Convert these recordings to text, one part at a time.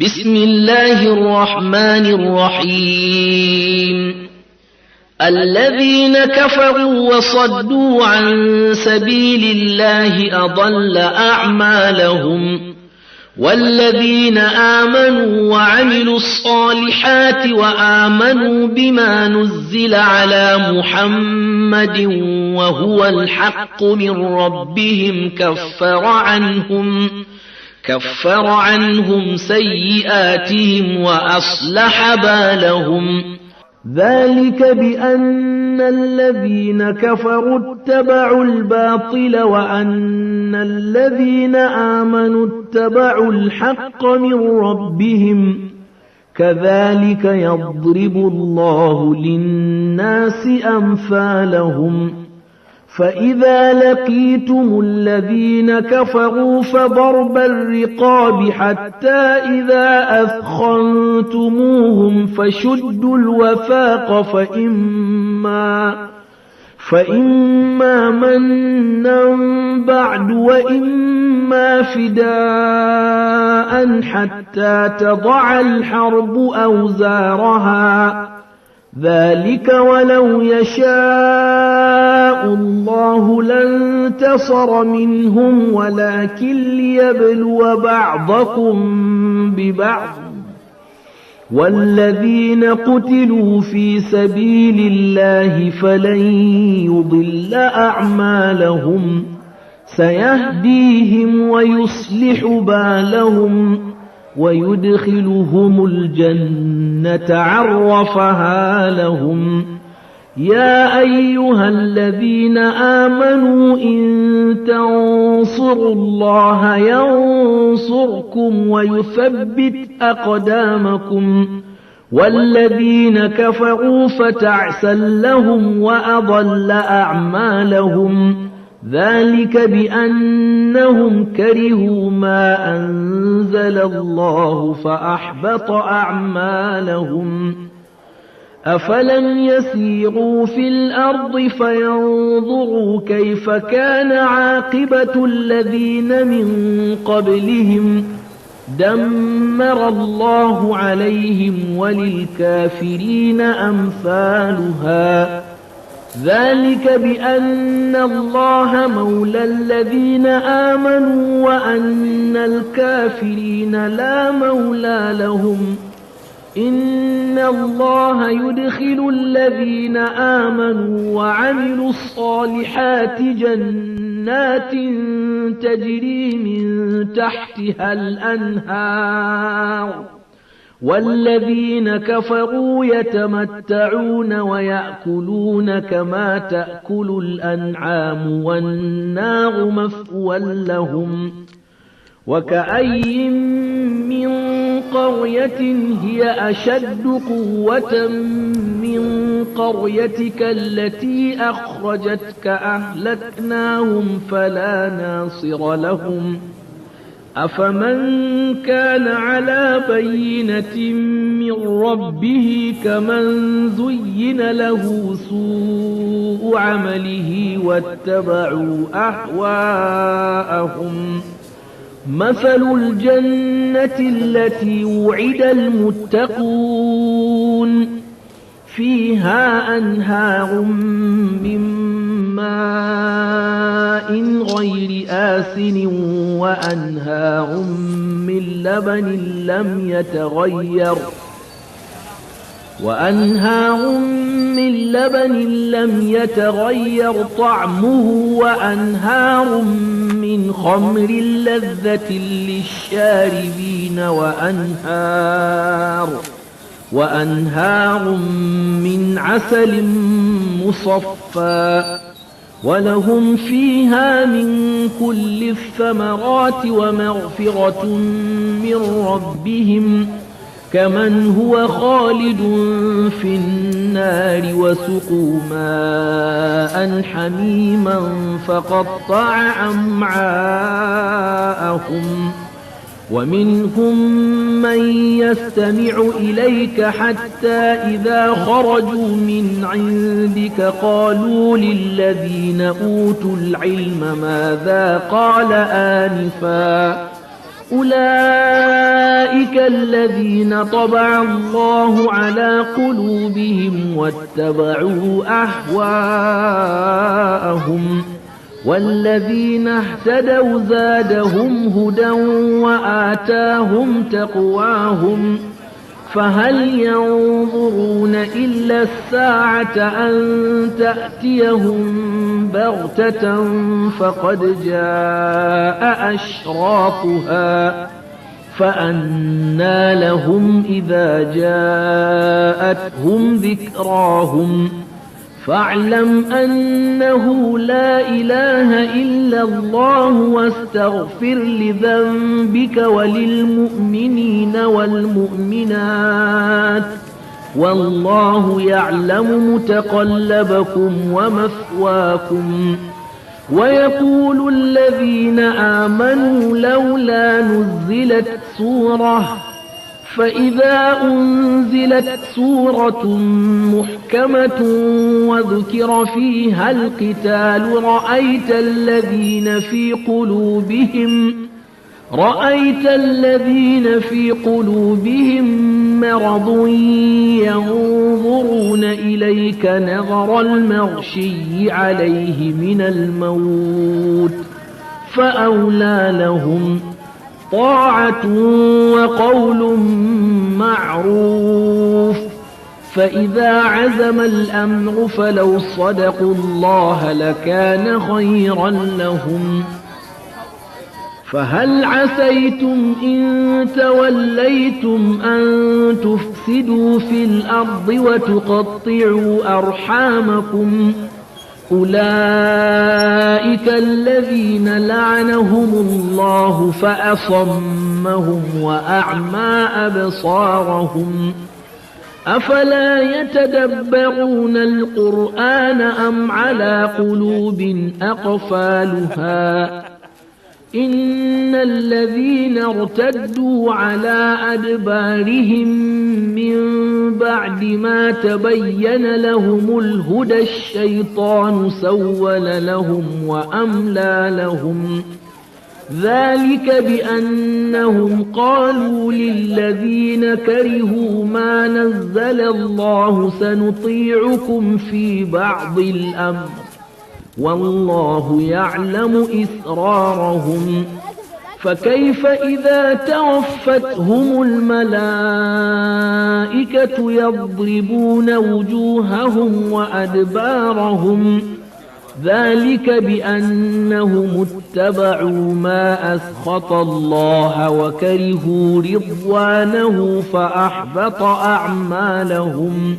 بسم الله الرحمن الرحيم الذين كفروا وصدوا عن سبيل الله أضل أعمالهم والذين آمنوا وعملوا الصالحات وآمنوا بما نزل على محمد وهو الحق من ربهم كفر عنهم سيئاتهم وأصلح بالهم ذلك بأن الذين كفروا اتبعوا الباطل وأن الذين آمنوا اتبعوا الحق من ربهم كذلك يضرب الله للناس أمثالهم فإذا لقيتم الذين كفروا فضرب الرقاب حتى إذا أثخنتموهم فشدوا الوثاق فإما منا بعد وإما فداء حتى تضع الحرب أوزارها ذلك ولو يشاء الله لانتصر منهم ولكن ليبلو بعضكم ببعض والذين قتلوا في سبيل الله فلن يضل أعمالهم سيهديهم ويصلح بالهم ويدخلهم الجنة عرفها لهم يا أيها الذين آمنوا إن تنصروا الله ينصركم ويثبت أقدامكم والذين كفروا فتعسا لهم وأضل أعمالهم ذلك بأنهم كرهوا ما أنزل الله فأحبط أعمالهم أفلم يسيروا في الأرض فينظروا كيف كان عاقبة الذين من قبلهم دمر الله عليهم وللكافرين أمثالها ذلك بأن الله مولى الذين آمنوا وأن الكافرين لا مولى لهم إن الله يدخل الذين آمنوا وعملوا الصالحات جنات تجري من تحتها الأنهار والذين كفروا يتمتعون ويأكلون كما تأكل الأنعام والنار مثوى لهم وكأي من قرية هي أشد قوة من قريتك التي أخرجتك أهلكناهم فلا ناصر لهم أفمن كان على بينة من ربه كمن زين له سوء عمله واتبعوا أهواءهم مثل الجنة التي وعد المتقون فيها أنهار من ماء غير آسن وأنهار من لبن لم يتغير طعمه وأنهار من خمر لذة للشاربين وأنهار من عسل مصفى ولهم فيها من كل الثمرات ومغفرة من ربهم كمن هو خالد في النار وسقوا ماء حميما فقطع أمعاءهم ومنهم من يستمع إليك حتى إذا خرجوا من عندك قالوا للذين أوتوا العلم ماذا قال آنفا أولئك الذين طبع الله على قلوبهم واتبعوا أهواءهم والذين اهتدوا زادهم هدى وآتاهم تقواهم فهل ينظرون إلا الساعة أن تأتيهم بغتة فقد جاء أشراطها فأنى لهم إذا جاءتهم ذكراهم فاعلم أنه لا إله إلا الله واستغفر لذنبك وللمؤمنين والمؤمنات والله يعلم متقلبكم ومثواكم ويقول الذين آمنوا لولا نزلت سورة فإذا أنزلت سورة محكمة وذكر فيها القتال رأيت الذين في قلوبهم مرض ينظرون إليك نظر المغشي عليه من الموت فأولى لهم طاعة وقول معروف فإذا عزم الأمر فلو صدقوا الله لكان خيرا لهم فهل عسيتم إن توليتم أن تفسدوا في الأرض وتقطعوا أرحامكم أولئك الذين لعنهم الله فأصمهم وأعمى أبصارهم أفلا يتدبرون القرآن أم على قلوب أقفالها إن الذين ارتدوا على أدبارهم من بعد ما تبين لهم الهدى الشيطان سول لهم وأملى لهم ذلك بأنهم قالوا للذين كرهوا ما نزل الله سنطيعكم في بعض الأمر والله يعلم إسرارهم فكيف إذا توفتهم الملائكة يضربون وجوههم وأدبارهم ذلك بأنهم اتبعوا ما أسخط الله وكرهوا رضوانه فأحبط أعمالهم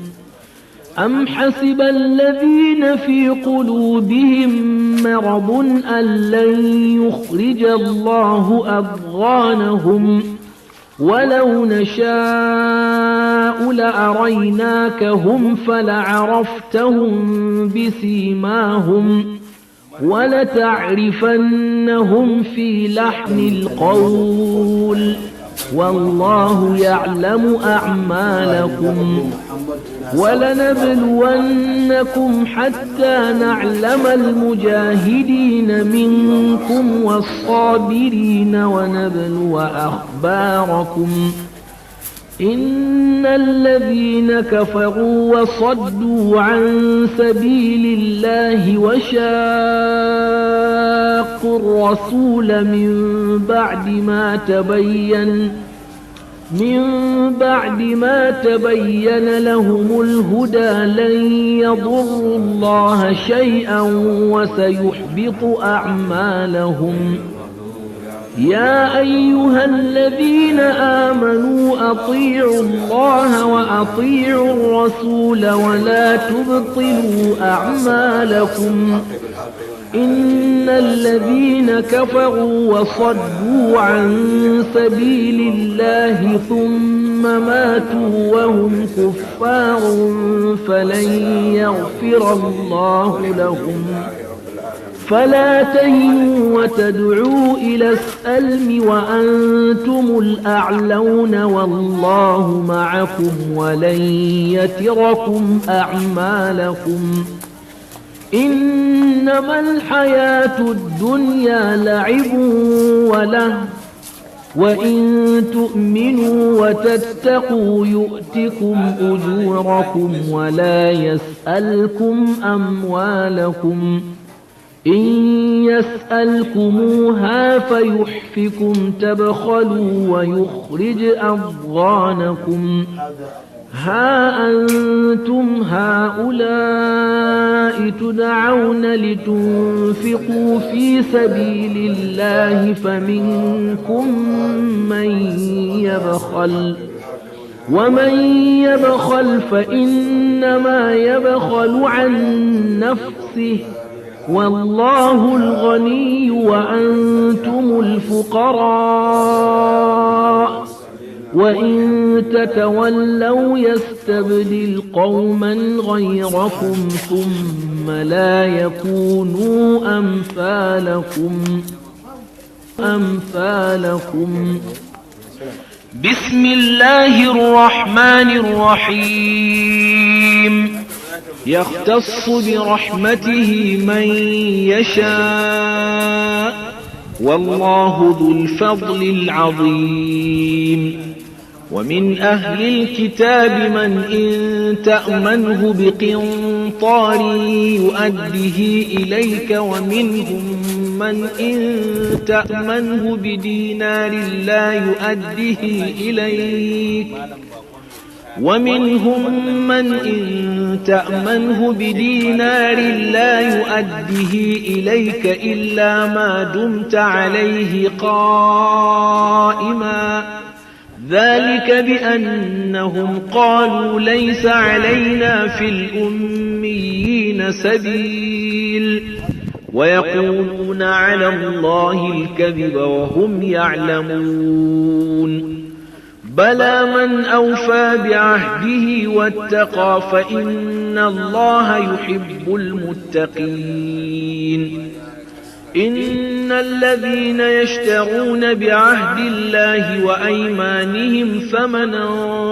أم حسب الذين في قلوبهم مرض أن لن يخرج الله أضغانهم ولو نشاء لأريناكهم فلعرفتهم بسيماهم ولتعرفنهم في لحن القول والله يعلم أعمالكم ولنبلونكم حتى نعلم المجاهدين منكم والصابرين ونبلو أخباركم إن الذين كفروا وصدوا عن سبيل الله وشاقوا الرسول من بعد ما تبين لهم الهدى لن يضروا الله شيئا وسيحبط أعمالهم يا أيها الذين آمنوا أطيعوا الله وأطيعوا الرسول ولا تبطلوا أعمالكم إن الذين كفروا وصدوا عن سبيل الله ثم ماتوا وهم كفار فلن يغفر الله لهم فلا تهنوا وتدعوا إلى السلم وأنتم الأعلون والله معكم ولن يتركم أعمالكم إنما الحياة الدنيا لعب وله وإن تؤمنوا وتتقوا يؤتكم أجوركم ولا يسألكم أموالكم إن يسألكموها فيحفكم تبخلوا ويخرج أضغانكم ها أنتم هؤلاء تدعون لتنفقوا في سبيل الله فمنكم من يبخل ومن يبخل فإنما يبخل عن نفسه والله الغني وأنتم الفقراء وإن تتولوا يستبدل قوما غيركم ثم لا يكونوا أمثالكم بسم الله الرحمن الرحيم يختص برحمته من يشاء والله ذو الفضل العظيم ومن أهل الكتاب من إن تأمنه بقنطار يؤده إليك ومنهم من إن تأمنه بدينار لا يؤده إليك ومنهم من إن تأمنه بدينار لا يؤده إليك إلا ما دمت عليه قائما ذلك بأنهم قالوا ليس علينا في الأميين سبيل ويقولون على الله الكذب وهم يعلمون بلى من أوفى بعهده واتقى فإن الله يحب المتقين إن الذين يشترون بعهد الله وأيمانهم ثمنا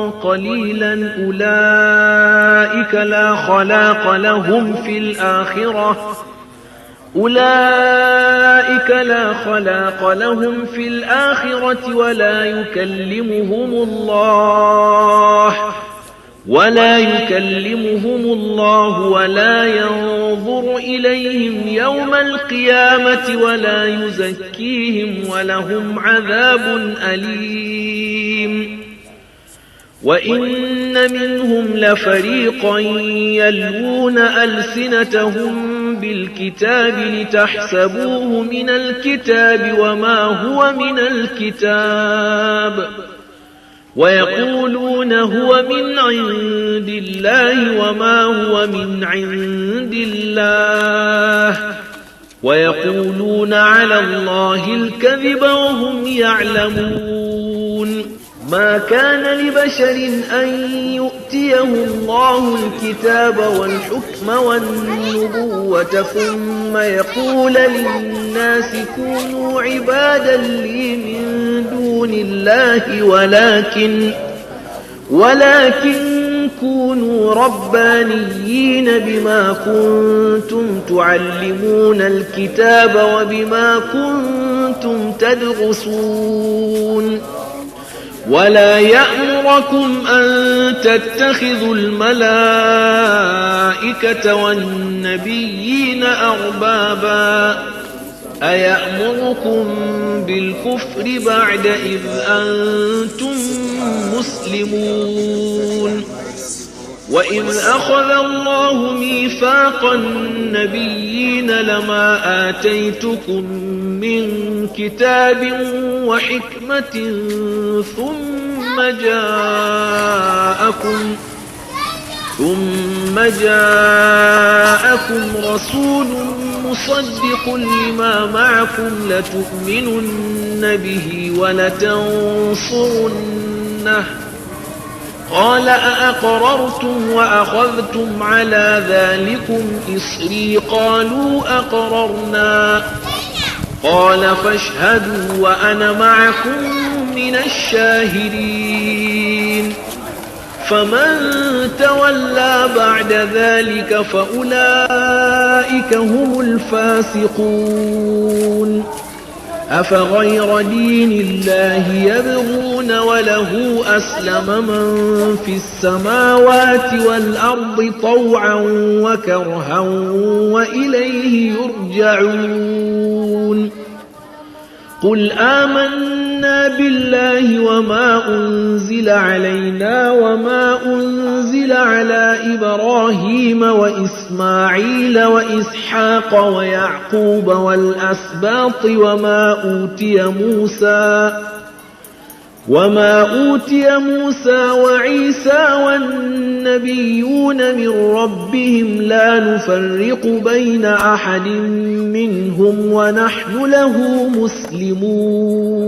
قليلا أولئك لا خلاق لهم في الآخرة ولا يكلمهم الله ولا ينظر إليهم يوم القيامة ولا يزكيهم ولهم عذاب أليم وإن منهم لفريقا يلوون ألسنتهم بالكتاب لتحسبوه من الكتاب وما هو من الكتاب ويقولون هو من عند الله وما هو من عند الله ويقولون على الله الكذب وهم يعلمون ما كان لبشر أن يؤتيه الله الكتاب والحكم والنبوة ثم يقول للناس كونوا عبادا لي من دون الله ولكن كونوا ربانيين بما كنتم تعلمون الكتاب وبما كنتم تدرسون ولا يأمركم أن تتخذوا الملائكة والنبيين أربابا أيأمركم بالكفر بعد إذ أنتم مسلمون وإذ أخذ الله ميثاق النبيين لما آتيتكم من كتاب وحكمة ثم جاءكم رسول مصدق لما معكم لتؤمنن به ولتنصرنه قال أأقررتم وأخذتم على ذلكم إصري قالوا أقررنا قال فاشهدوا وأنا معكم من الشاهدين فمن تولى بعد ذلك فأولئك هم الفاسقون أفغير دين الله يبغون وله أسلم من في السماوات والأرض طوعا وكرها وإليه يرجعون قل آمنا بالله وما أنزل علينا وما أنزل على إبراهيم وإسماعيل وإسحاق ويعقوب والأسباط وما أوتي موسى وعيسى والنبيون من ربهم لا نفرق بين أحد منهم ونحن له مسلمون